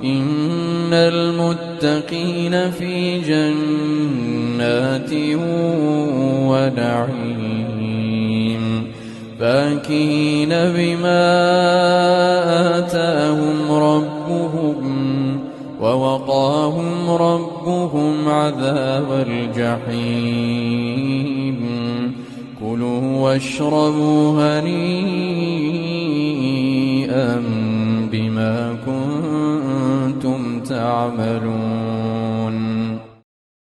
إن المتقين في جنات ونعيم فاكهين بما آتاهم ربهم ووقاهم ربهم عذاب الجحيم كلوا واشربوا هنيئا